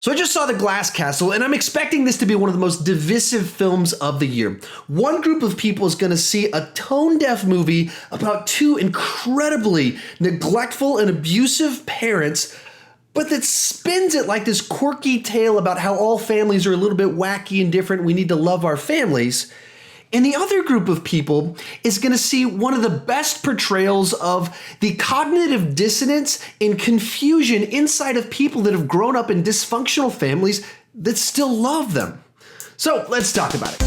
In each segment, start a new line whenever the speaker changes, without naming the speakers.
So I just saw The Glass Castle, and I'm expecting this to be one of the most divisive films of the year. One group of people is going to see a tone-deaf movie about two incredibly neglectful and abusive parents, but that spins it like this quirky tale about how all families are a little bit wacky and different. We need to love our families. And the other group of people is going to see one of the best portrayals of the cognitive dissonance and confusion inside of people that have grown up in dysfunctional families that still love them. So let's talk about it.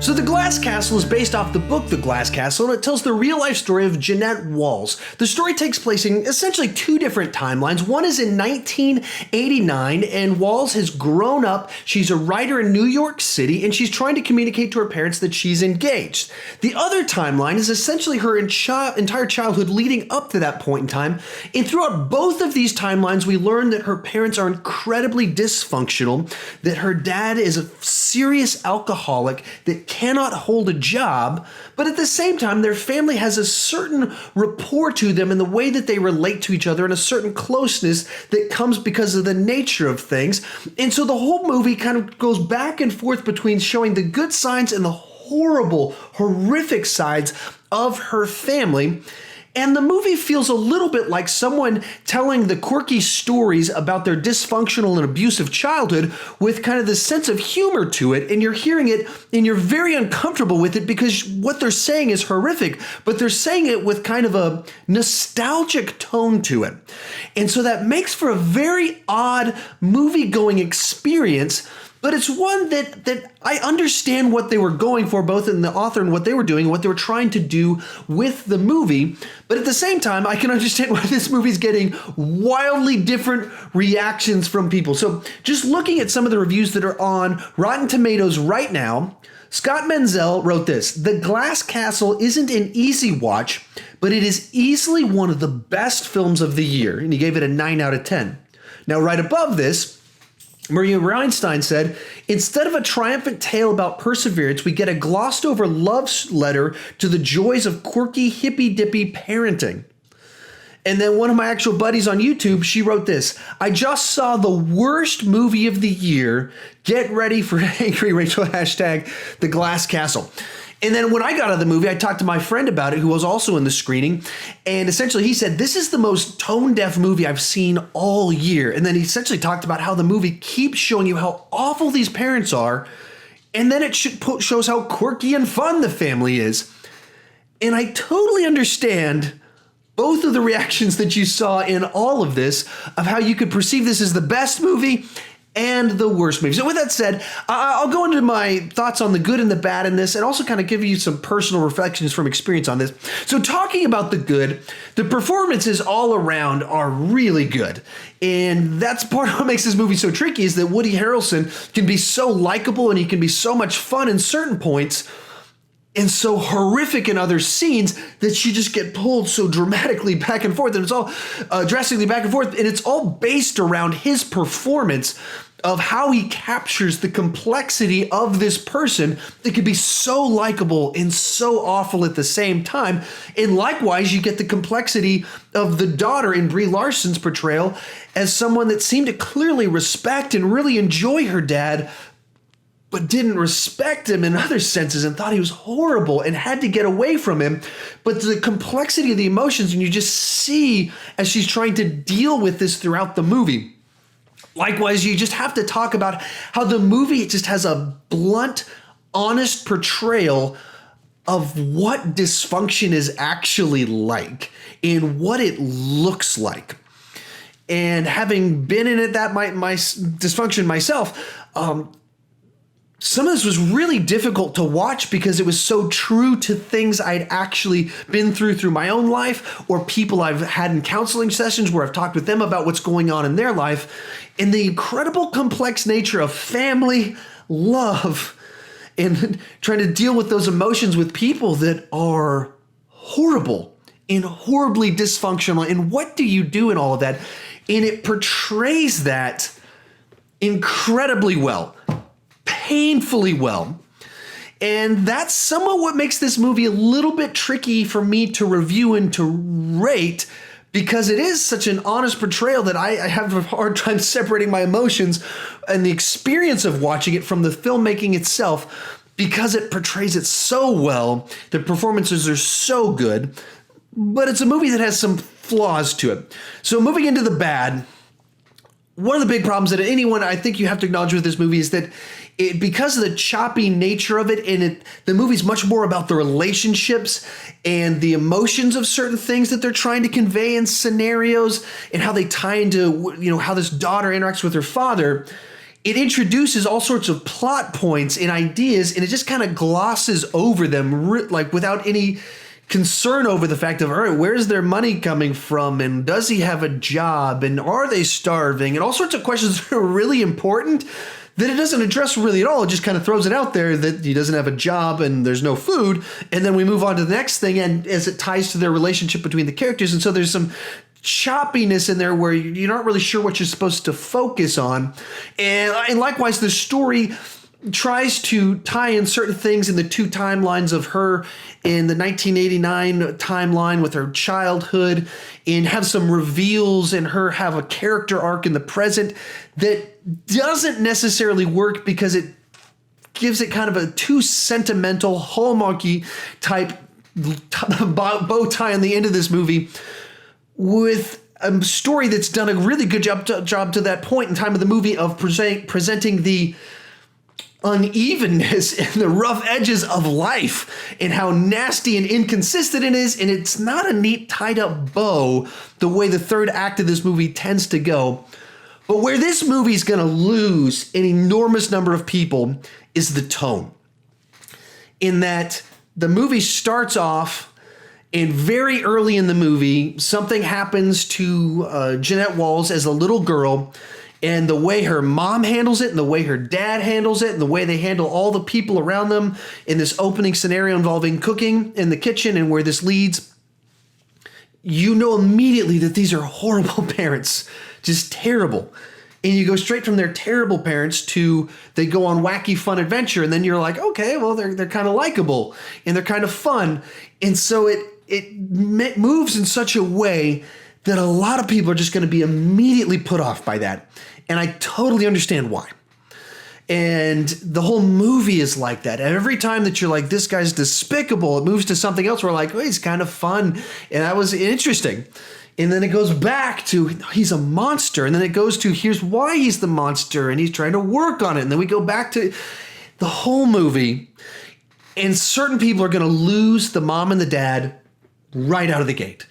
So The Glass Castle is based off the book The Glass Castle, and it tells the real-life story of Jeannette Walls. The story takes place in essentially two different timelines. One is in 1989, and Walls has grown up. She's a writer in New York City, and she's trying to communicate to her parents that she's engaged. The other timeline is essentially her entire childhood leading up to that point in time, and throughout both of these timelines, we learn that her parents are incredibly dysfunctional, that her dad is a serious alcoholic that cannot hold a job, but at the same time, their family has a certain rapport to them in the way that they relate to each other and a certain closeness that comes because of the nature of things. And so the whole movie kind of goes back and forth between showing the good signs and the horrible, horrific sides of her family. And the movie feels a little bit like someone telling the quirky stories about their dysfunctional and abusive childhood with kind of this sense of humor to it. And you're hearing it and you're very uncomfortable with it because what they're saying is horrific, but they're saying it with kind of a nostalgic tone to it. And so that makes for a very odd movie-going experience. But it's one that I understand what they were going for, both in the author and what they were doing, what they were trying to do with the movie. But at the same time, I can understand why this movie's getting wildly different reactions from people. So just looking at some of the reviews that are on Rotten Tomatoes right now, Scott Menzel wrote this: "The Glass Castle isn't an easy watch, but it is easily one of the best films of the year." And he gave it a 9 out of 10. Now, right above this, Maria Reinstein said, "Instead of a triumphant tale about perseverance, we get a glossed over love letter to the joys of quirky, hippy-dippy parenting." And then one of my actual buddies on YouTube, she wrote this: "I just saw the worst movie of the year. Get ready for Angry Rachel, hashtag The Glass Castle." And then when I got out of the movie, I talked to my friend about it, who was also in the screening. And essentially he said, this is the most tone-deaf movie I've seen all year. And then he essentially talked about how the movie keeps showing you how awful these parents are. And then it shows how quirky and fun the family is. And I totally understand both of the reactions that you saw in all of this, of how you could perceive this as the best movie and the worst movie. So with that said, I'll go into my thoughts on the good and the bad in this, and also kind of give you some personal reflections from experience on this. So talking about the good, the performances all around are really good. And that's part of what makes this movie so tricky, is that Woody Harrelson can be so likable and he can be so much fun in certain points and so horrific in other scenes that you just get pulled so dramatically back and forth. And it's all drastically back and forth. And it's all based around his performance of how he captures the complexity of this person that could be so likable and so awful at the same time. And likewise, you get the complexity of the daughter in Brie Larson's portrayal as someone that seemed to clearly respect and really enjoy her dad, but didn't respect him in other senses and thought he was horrible and had to get away from him. But the complexity of the emotions, and you just see as she's trying to deal with this throughout the movie. Likewise, you just have to talk about how the movie just has a blunt, honest portrayal of what dysfunction is actually like and what it looks like. And having been in it, my dysfunction myself, some of this was really difficult to watch because it was so true to things I'd actually been through my own life, or people I've had in counseling sessions where I've talked with them about what's going on in their life, and the incredible complex nature of family, love, and trying to deal with those emotions with people that are horrible and horribly dysfunctional. And what do you do in all of that? And it portrays that incredibly well. Painfully well. And that's somewhat what makes this movie a little bit tricky for me to review and to rate, because it is such an honest portrayal that I have a hard time separating my emotions and the experience of watching it from the filmmaking itself, because it portrays it so well. The performances are so good, but it's a movie that has some flaws to it. So moving into the bad, one of the big problems that anyone I think you have to acknowledge with this movie is that because of the choppy nature of it, and the movie's much more about the relationships and the emotions of certain things that they're trying to convey in scenarios, and how they tie into, how this daughter interacts with her father. It introduces all sorts of plot points and ideas, and it just kind of glosses over them, like without any concern over the fact of, all right, where's their money coming from, and does he have a job, and are they starving, and all sorts of questions that are really important that it doesn't address really at all. It just kind of throws it out there that he doesn't have a job and there's no food, and then we move on to the next thing, and as it ties to their relationship between the characters. And so there's some choppiness in there where you're not really sure what you're supposed to focus on. And likewise, the story tries to tie in certain things in the two timelines of her in the 1989 timeline with her childhood, and have some reveals, and her have a character arc in the present that doesn't necessarily work, because it gives it kind of a too sentimental, Hallmarky type bow tie on the end of this movie, with a story that's done a really good job to that point in time of the movie of presenting the unevenness and the rough edges of life, and how nasty and inconsistent it is. And it's not a neat tied up bow the way the third act of this movie tends to go. But where this movie is going to lose an enormous number of people is the tone, in that the movie starts off, and very early in the movie, something happens to Jeannette Walls as a little girl, and the way her mom handles it, and the way her dad handles it, and the way they handle all the people around them in this opening scenario involving cooking in the kitchen, and where this leads, you know immediately that these are horrible parents, just terrible. And you go straight from their terrible parents to they go on wacky fun adventure, and then you're like, okay, well, they're kind of likable and they're kind of fun. And so it moves in such a way that a lot of people are just going to be immediately put off by that. And I totally understand why. And the whole movie is like that. And every time that you're like, this guy's despicable, it moves to something else where like, oh, he's kind of fun. And that was interesting. And then it goes back to he's a monster. And then it goes to here's why he's the monster, and he's trying to work on it. And then we go back to the whole movie. And certain people are going to lose the mom and the dad right out of the gate.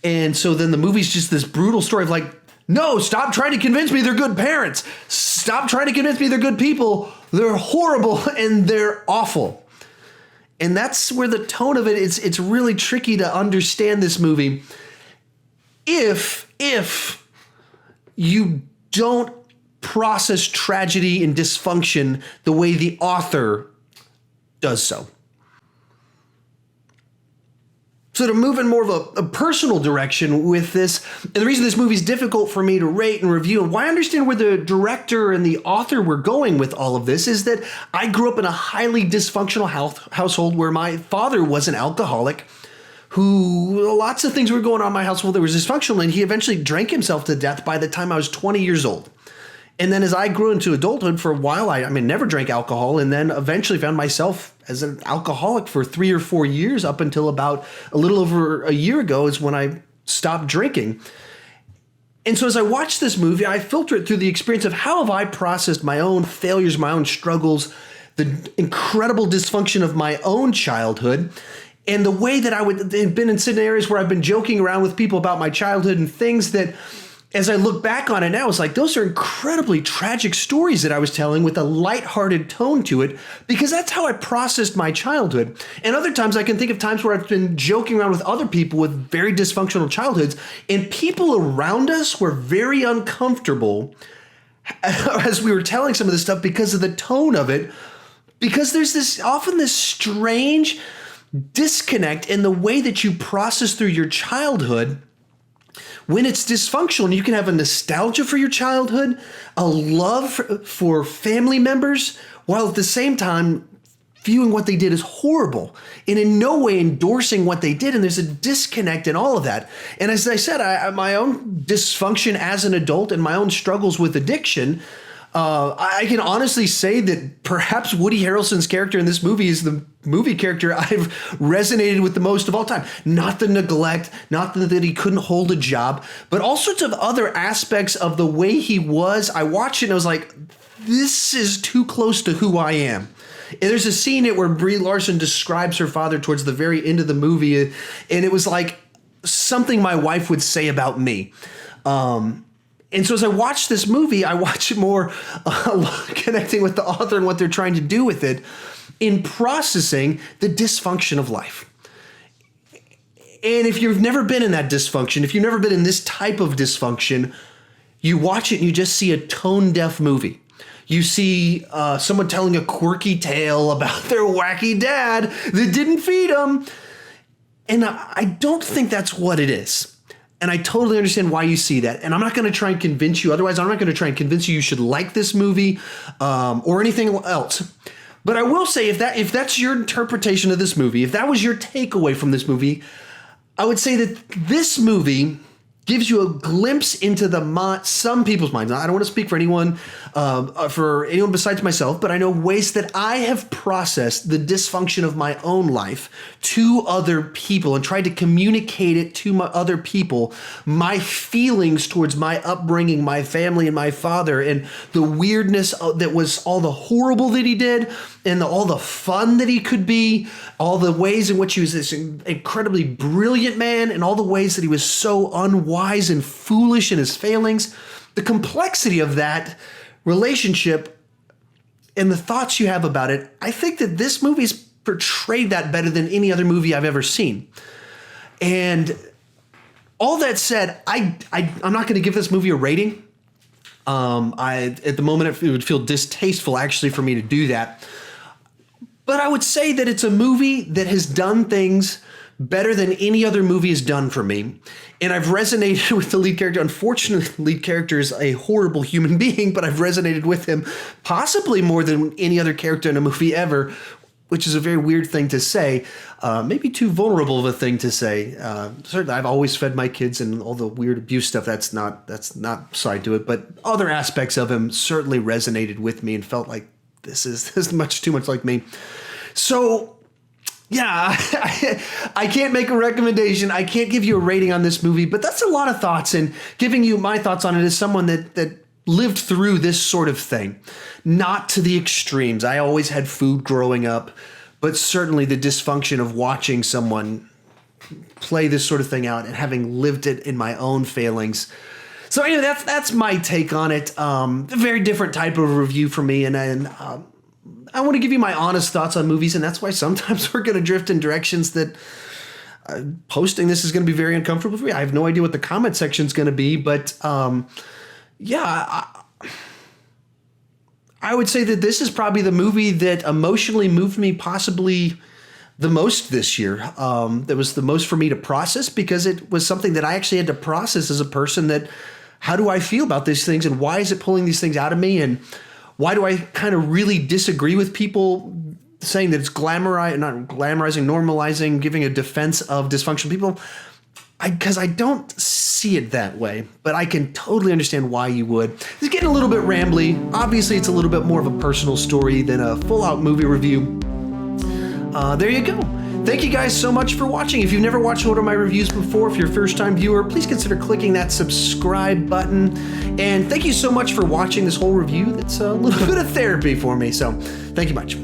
And so then the movie's just this brutal story of like, no, stop trying to convince me they're good parents. Stop trying to convince me they're good people. They're horrible and they're awful. And that's where the tone of it is. It's really tricky to understand this movie if you don't process tragedy and dysfunction the way the author does so. So to move in more of a personal direction with this, and the reason this movie is difficult for me to rate and review, and why I understand where the director and the author were going with all of this, is that I grew up in a highly dysfunctional household where my father was an alcoholic, who lots of things were going on in my household that was dysfunctional, and he eventually drank himself to death by the time I was 20 years old. And then as I grew into adulthood, for a while, I never drank alcohol, and then eventually found myself as an alcoholic for 3 or 4 years, up until about a little over a year ago is when I stopped drinking. And so as I watched this movie, I filter it through the experience of how have I processed my own failures, my own struggles, the incredible dysfunction of my own childhood, and the way that I would have been in scenarios where I've been joking around with people about my childhood and things that, as I look back on it now, it's like those are incredibly tragic stories that I was telling with a lighthearted tone to it, because that's how I processed my childhood. And other times I can think of times where I've been joking around with other people with very dysfunctional childhoods, and people around us were very uncomfortable as we were telling some of this stuff because of the tone of it, because there's often this strange disconnect in the way that you process through your childhood when it's dysfunctional. And you can have a nostalgia for your childhood, a love for family members, while at the same time viewing what they did as horrible and in no way endorsing what they did. And there's a disconnect in all of that. And as I said, my own dysfunction as an adult and my own struggles with addiction, I can honestly say that perhaps Woody Harrelson's character in this movie is the movie character I've resonated with the most of all time. Not the neglect, not that he couldn't hold a job, but all sorts of other aspects of the way he was. I watched it and I was like, this is too close to who I am. And there's a scene in it where Brie Larson describes her father towards the very end of the movie, and it was like something my wife would say about me. And so as I watch this movie, I watch it more connecting with the author and what they're trying to do with it in processing the dysfunction of life. And if you've never been in that dysfunction, if you've never been in this type of dysfunction, you watch it and you just see a tone-deaf movie. You see someone telling a quirky tale about their wacky dad that didn't feed them. And I don't think that's what it is. And I totally understand why you see that. And I'm not going to try and convince you. Otherwise, I'm not going to try and convince you should like this movie or anything else. But I will say, if that's your interpretation of this movie, if that was your takeaway from this movie, I would say that this movie gives you a glimpse into some people's minds. I don't want to speak for anyone besides myself, but I know ways that I have processed the dysfunction of my own life to other people and tried to communicate it to other people, my feelings towards my upbringing, my family, and my father, and the weirdness that was all the horrible that he did, and all the fun that he could be, all the ways in which he was this incredibly brilliant man, and all the ways that he was so unwise and foolish in his failings. The complexity of that relationship and the thoughts you have about it, I think that this movie's portrayed that better than any other movie I've ever seen. And all that said, I'm not going to give this movie a rating. At the moment, it would feel distasteful actually for me to do that. But I would say that it's a movie that has done things better than any other movie has done for me. And I've resonated with the lead character. Unfortunately, the lead character is a horrible human being, but I've resonated with him possibly more than any other character in a movie ever, which is a very weird thing to say. Maybe too vulnerable of a thing to say. Certainly, I've always fed my kids and all the weird abuse stuff. That's not side to it. But other aspects of him certainly resonated with me and felt like this is much too much like me. So, yeah, I can't make a recommendation. I can't give you a rating on this movie, but that's a lot of thoughts, and giving you my thoughts on it as someone that lived through this sort of thing. Not to the extremes. I always had food growing up, but certainly the dysfunction of watching someone play this sort of thing out and having lived it in my own failings. So anyway, that's my take on it. A very different type of review for me, and I want to give you my honest thoughts on movies, and that's why sometimes we're going to drift in directions that posting this is going to be very uncomfortable for me. I have no idea what the comment section is going to be, but yeah, I would say that this is probably the movie that emotionally moved me possibly the most this year. That was the most for me to process, because it was something that I actually had to process as a person. That how do I feel about these things, and why is it pulling these things out of me, and why do I kind of really disagree with people saying that it's not glamorizing, normalizing, giving a defense of dysfunctional people? Because I don't see it that way, but I can totally understand why you would. It's getting a little bit rambly. Obviously, it's a little bit more of a personal story than a full-out movie review. There you go. Thank you guys so much for watching. If you've never watched one of my reviews before, if you're a first-time viewer, please consider clicking that subscribe button. And thank you so much for watching this whole review. That's a little bit of therapy for me, so thank you much.